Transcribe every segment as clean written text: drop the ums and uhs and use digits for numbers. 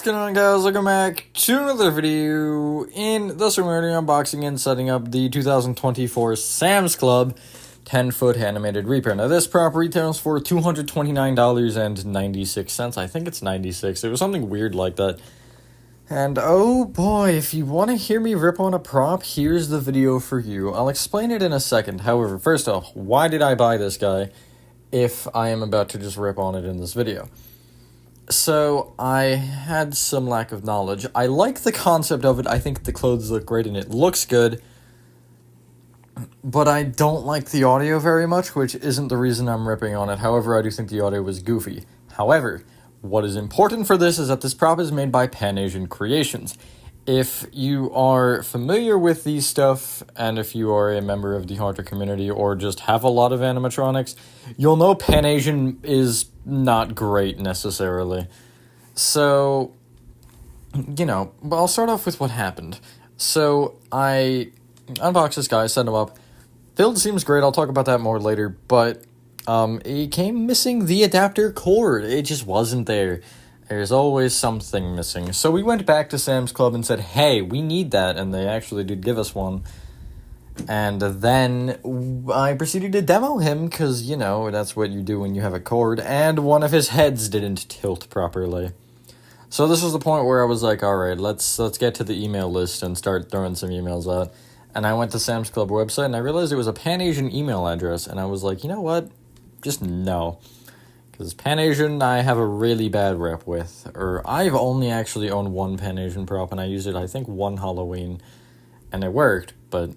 What's going on, guys? Welcome back to another video. In this one, we're unboxing and setting up the 2024 Sam's Club 10-foot animated Reaper. Now, this prop retails for $229.96. I think it's 96. It was something weird like that. And oh boy, if you want to hear me rip on a prop, here's the video for you. I'll explain it in a second. However, first off, why did I buy this guy if I am about to just rip on it in this video? So, I had some lack of knowledge. I like the concept of it. I think the clothes look great and it looks good. But I don't like the audio very much, which isn't the reason I'm ripping on it. However, I do think the audio was goofy. However, what is important for this is that this prop is made by Pan Asian Creations. If you are familiar with these stuff, and if you are a member of the Haunter community or just have a lot of animatronics, you'll know Pan Asian is not great necessarily. So, I'll start off with what happened. So, I unboxed this guy, set him up. Build seems great, I'll talk about that more later, but it came missing the adapter cord. It just wasn't there. There's always something missing. So we went back to Sam's Club and said, hey, we need that, and they actually did give us one. And then I proceeded to demo him, because, that's what you do when you have a cord, and one of his heads didn't tilt properly. So this was the point where I was like, alright, let's get to the email list and start throwing some emails out. And I went to Sam's Club website, and I realized it was a Pan-Asian email address, and I was like, you know what? Just no. Because Pan-Asian, I have a really bad rep with. Or, I've only actually owned one Pan-Asian prop, and I used it, I think, one Halloween. And it worked, but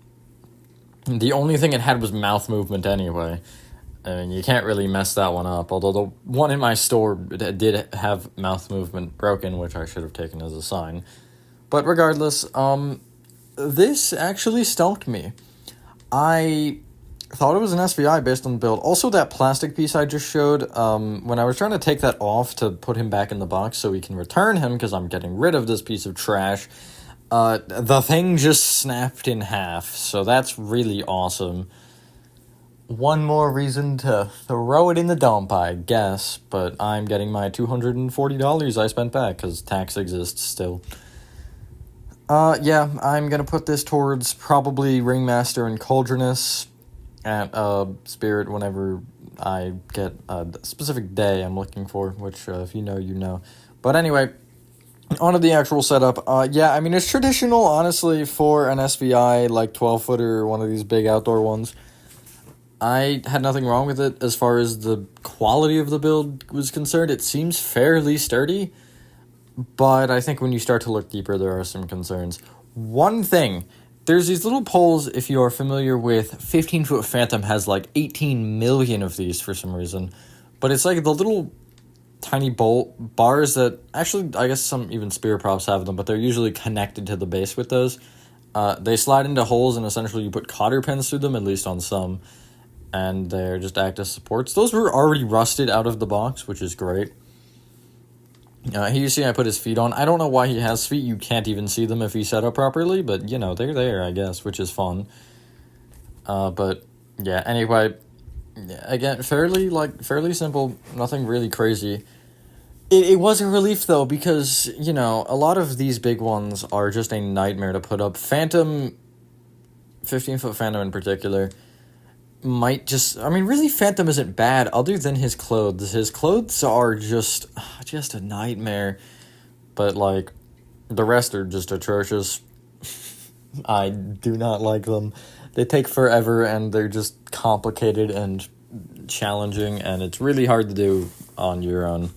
the only thing it had was mouth movement anyway. And you can't really mess that one up. Although the one in my store did have mouth movement broken, which I should have taken as a sign. But regardless, this actually stumped me. I thought it was an SVI based on the build. Also, that plastic piece I just showed, when I was trying to take that off to put him back in the box so we can return him, because I'm getting rid of this piece of trash, the thing just snapped in half, so that's really awesome. One more reason to throw it in the dump, I guess, but I'm getting my $240 I spent back, because tax exists still. Yeah, I'm gonna put this towards probably Ringmaster and Cauldronus at Spirit whenever I get a specific day I'm looking for, which if you know, you know. But anyway, on to the actual setup. Yeah, I mean, it's traditional, honestly, for an SVI, like 12-footer or one of these big outdoor ones. I had nothing wrong with it as far as the quality of the build was concerned. It seems fairly sturdy, but I think when you start to look deeper, there are some concerns. One thing, there's these little poles, if you are familiar with 15-foot Phantom has like 18 million of these for some reason. But it's like the little tiny bolt bars that, actually, I guess some even spear props have them, but they're usually connected to the base with those. They slide into holes, and essentially you put cotter pins through them, at least on some. And they're just act as supports. Those were already rusted out of the box, which is great. Here you see I put his feet on. I don't know why he has feet. You can't even see them if he's set up properly, but, they're there, I guess, which is fun. But, yeah, anyway, again, fairly simple, nothing really crazy. It was a relief, though, because, a lot of these big ones are just a nightmare to put up. Phantom, 15-foot Phantom in particular, might just, really Phantom isn't bad other than his clothes. His clothes are just a nightmare, but the rest are just atrocious. I do not like them. They take forever, and they're just complicated and challenging, and it's really hard to do on your own.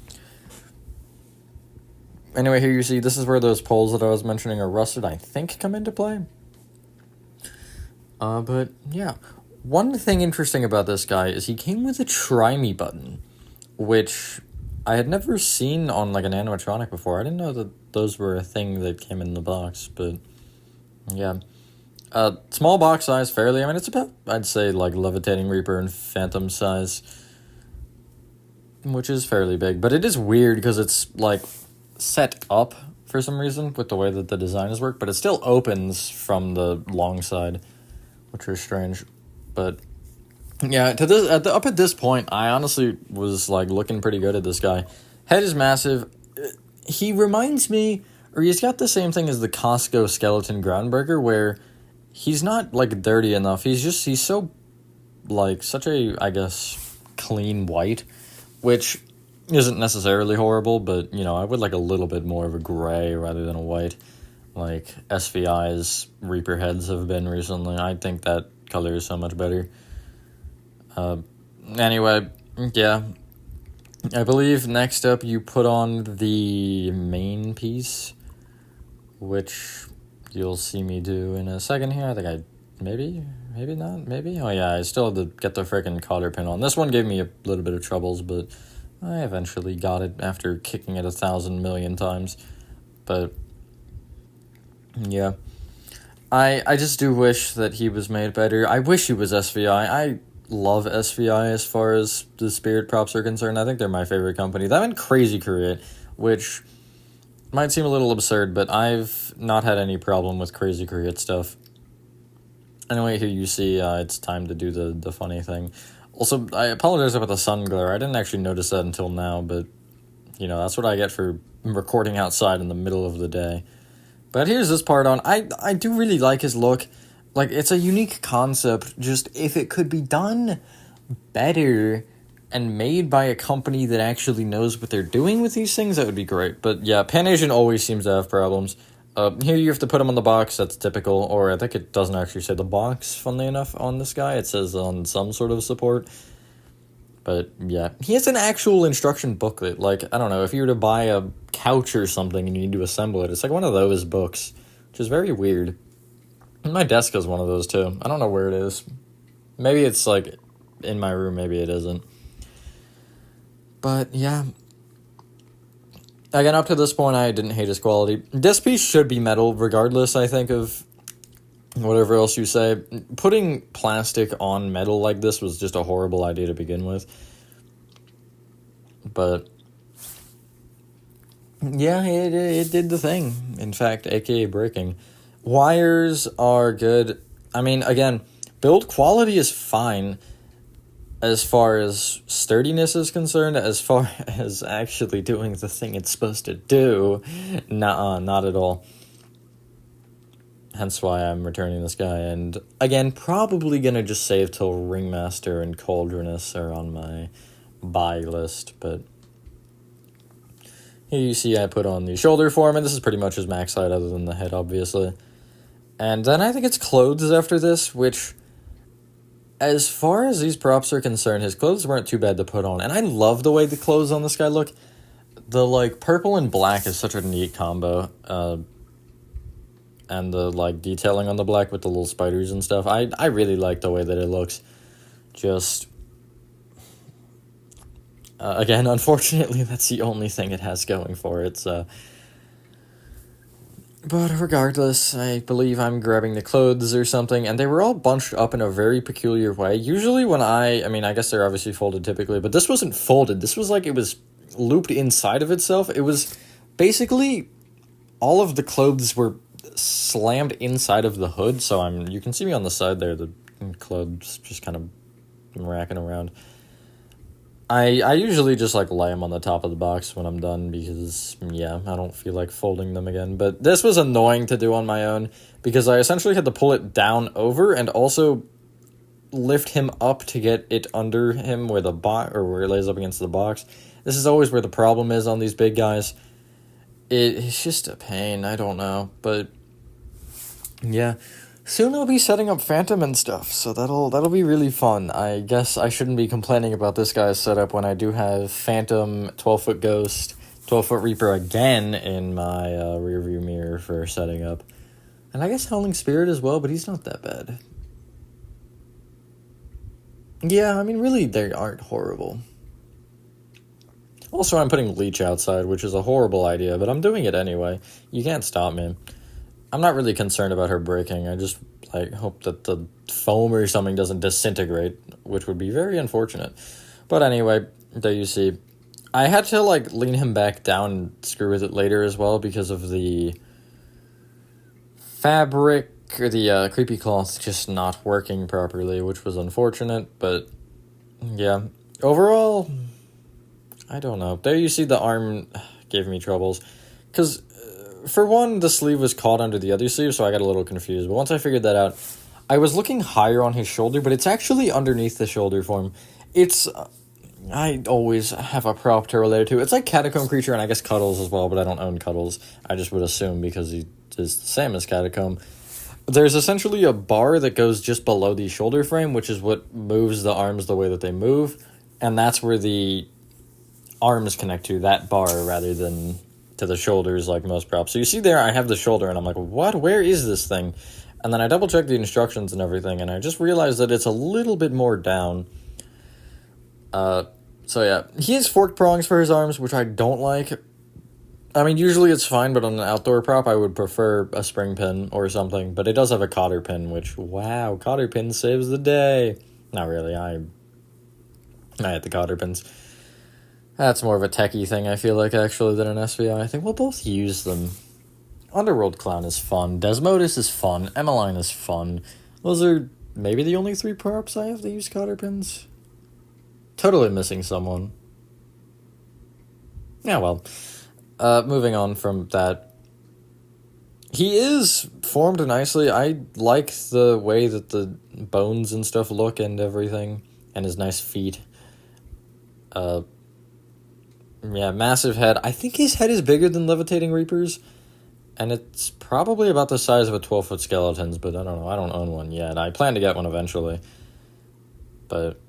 Anyway, here you see, this is where those poles that I was mentioning are rusted, I think, come into play. But yeah. One thing interesting about this guy is he came with a Try Me button, which I had never seen on, an animatronic before. I didn't know that those were a thing that came in the box, but, yeah. Small box size, fairly. It's about, I'd say, Levitating Reaper and Phantom size, which is fairly big. But it is weird because it's, set up for some reason with the way that the design is worked, but it still opens from the long side, which is strange. But yeah, up at this point, I honestly was looking pretty good at this guy. Head is massive. he reminds me, or he's got the same thing as the Costco skeleton groundbreaker, where he's not, like, dirty enough. He's so, like, such a, I guess, clean white, which isn't necessarily horrible, but, you know, I would like a little bit more of a gray rather than a white, like SVI's Reaper heads have been recently. I think that color is so much better. Anyway, yeah. I believe next up you put on the main piece, which you'll see me do in a second here. I think maybe not, maybe? Oh yeah, I still have to get the frickin' cotter pin on. This one gave me a little bit of troubles, but I eventually got it after kicking it 1,000 million times. But yeah, I just do wish that he was made better. I wish he was SVI. I love SVI as far as the Spirit props are concerned. I think they're my favorite company. That and Crazy Create, which might seem a little absurd, but I've not had any problem with Crazy Create stuff. Anyway, here you see it's time to do the funny thing. Also, I apologize about the sun glare. I didn't actually notice that until now, but, you know, that's what I get for recording outside in the middle of the day. But here's this part on. I do really like his look. Like, it's a unique concept. Just, if it could be done better and made by a company that actually knows what they're doing with these things, that would be great. But yeah, Pan Asian always seems to have problems. Here you have to put him on the box, that's typical, or I think it doesn't actually say the box, funnily enough, on this guy. It says on some sort of support. But yeah, he has an actual instruction booklet. Like, I don't know, if you were to buy a couch or something and you need to assemble it, it's like one of those books, which is very weird. My desk has one of those too. I don't know where it is. Maybe it's like in my room, maybe it isn't. But yeah. Again, up to this point, I didn't hate his quality. This piece should be metal, regardless, I think, of whatever else you say. Putting plastic on metal like this was just a horrible idea to begin with. But yeah, it did the thing. In fact, aka breaking. Wires are good. I mean, again, build quality is fine as far as sturdiness is concerned. As far as actually doing the thing it's supposed to do, nuh-uh, not at all. Hence why I'm returning this guy. And again, probably gonna just save till Ringmaster and Cauldronus are on my buy list. But here you see I put on the shoulder form, and this is pretty much his max height other than the head, obviously. And then I think it's clothes after this, which, as far as these props are concerned, his clothes weren't too bad to put on. And I love the way the clothes on this guy look. The, like, purple and black is such a neat combo. And the, like, detailing on the black with the little spiders and stuff. I really like the way that it looks. Just, again, unfortunately, that's the only thing it has going for it, so. But regardless, I believe I'm grabbing the clothes or something, and they were all bunched up in a very peculiar way. Usually when I mean, I guess they're obviously folded typically, but this wasn't folded. This was like it was looped inside of itself. It was basically all of the clothes were slammed inside of the hood, so you can see me on the side there, the clothes just kind of racking around. I usually just, like, lay them on the top of the box when I'm done because, yeah, I don't feel like folding them again. But this was annoying to do on my own because I essentially had to pull it down over and also lift him up to get it under him where where it lays up against the box. This is always where the problem is on these big guys. It's just a pain, I don't know. But, yeah. Soon I'll be setting up Phantom and stuff, so that'll be really fun. I guess I shouldn't be complaining about this guy's setup when I do have Phantom, 12-foot Ghost, 12-foot Reaper again in my rearview mirror for setting up. And I guess Howling Spirit as well, but he's not that bad. Yeah, I mean, really, they aren't horrible. Also, I'm putting Leech outside, which is a horrible idea, but I'm doing it anyway. You can't stop me. I'm not really concerned about her breaking. I just, like, hope that the foam or something doesn't disintegrate, which would be very unfortunate. But anyway, there you see. I had to, like, lean him back down and screw with it later as well because of the fabric, or the creepy cloth just not working properly, which was unfortunate. But, yeah. Overall, I don't know. There you see the arm gave me troubles. Because, for one, the sleeve was caught under the other sleeve, so I got a little confused. But once I figured that out, I was looking higher on his shoulder, but it's actually underneath the shoulder form. It's... I always have a prop to relate to. It's like Catacomb Creature and I guess Cuddles as well, but I don't own Cuddles. I just would assume because he is the same as Catacomb. There's essentially a bar that goes just below the shoulder frame, which is what moves the arms the way that they move, and that's where the arms connect to, that bar, rather than to the shoulders like most props. So you see there, I have the shoulder, and I'm like, what? Where is this thing? And then I double-checked the instructions and everything, and I just realized that it's a little bit more down. So yeah, he has forked prongs for his arms, which I don't like. I mean, usually it's fine, but on an outdoor prop, I would prefer a spring pin or something. But it does have a cotter pin, which, wow, cotter pin saves the day. Not really, I hate the cotter pins. That's more of a techie thing, I feel like, actually, than an SVI. I think we'll both use them. Underworld Clown is fun. Desmodus is fun. Emmeline is fun. Those are maybe the only 3 props I have that use cotter pins. Totally missing someone. Yeah, well. Moving on from that. He is formed nicely. I like the way that the bones and stuff look and everything. And his nice feet. Yeah, massive head. I think his head is bigger than Levitating Reaper's. And it's probably about the size of a 12-foot skeleton's, but I don't know. I don't own one yet. I plan to get one eventually. But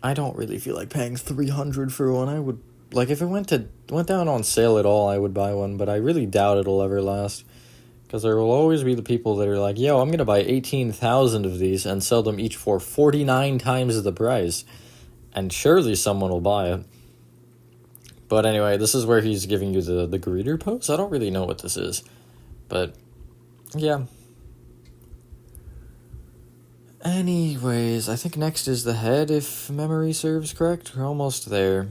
I don't really feel like paying $300 for one. I would, like, if it went down on sale at all, I would buy one, but I really doubt it'll ever last. Because there will always be the people that are like, yo, I'm going to buy 18,000 of these and sell them each for 49 times the price. And surely someone will buy it. But anyway, this is where he's giving you the greeter pose. I don't really know what this is. But, yeah. Anyways, I think next is the head, if memory serves correct. We're almost there.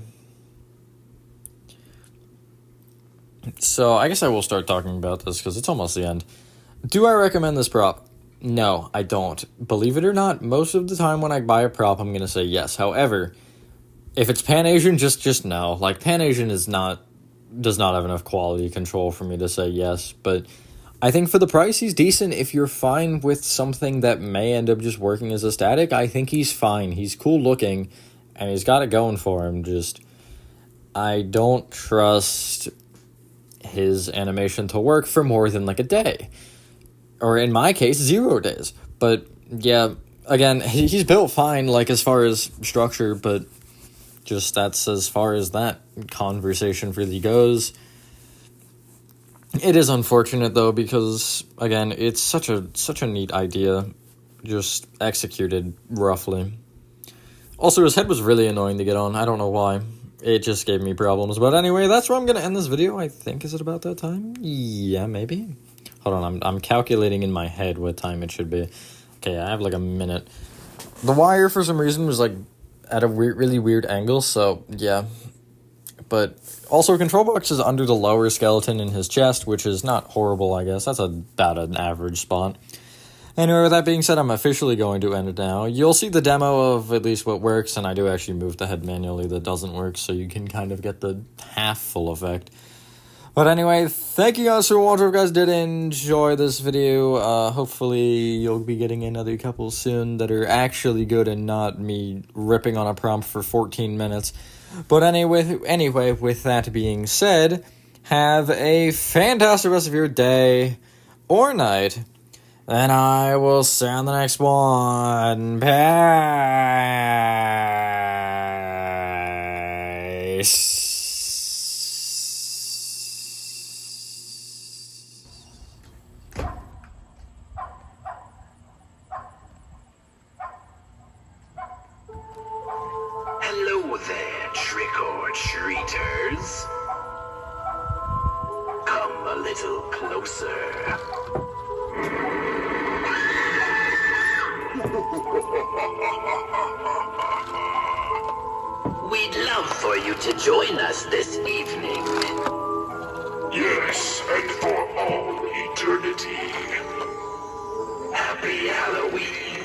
So, I guess I will start talking about this, because it's almost the end. Do I recommend this prop? No, I don't. Believe it or not, most of the time when I buy a prop, I'm going to say yes. However, if it's Pan-Asian, just no. Like, Pan-Asian does not have enough quality control for me to say yes, but I think for the price, he's decent. If you're fine with something that may end up just working as a static, I think he's fine. He's cool looking, and he's got it going for him. Just, I don't trust his animation to work for more than, like, a day. Or in my case, 0 days. But, yeah, again, he's built fine, like, as far as structure, but just that's as far as that conversation really goes. It is unfortunate, though, because, again, it's such a neat idea, just executed roughly. Also, his head was really annoying to get on. I don't know why. It just gave me problems. But anyway, that's where I'm going to end this video, I think. Is it about that time? Yeah, maybe. Hold on, I'm calculating in my head what time it should be. Okay, I have like a minute. The wire, for some reason, was like at a really weird angle, so yeah. But also, control box is under the lower skeleton in his chest, which is not horrible, I guess. That's about an average spot. Anyway, with that being said, I'm officially going to end it now. You'll see the demo of at least what works, and I do actually move the head manually that doesn't work, so you can kind of get the half full effect. But anyway, thank you guys for watching. If you guys did enjoy this video, hopefully you'll be getting another couple soon that are actually good and not me ripping on a prompt for 14 minutes. But anyway, with that being said, have a fantastic rest of your day or night, and I will see you on the next one. Peace. Hello there, trick-or-treaters. Come a little closer. We'd love for you to join us this evening. Yes, and for all eternity. Happy Halloween.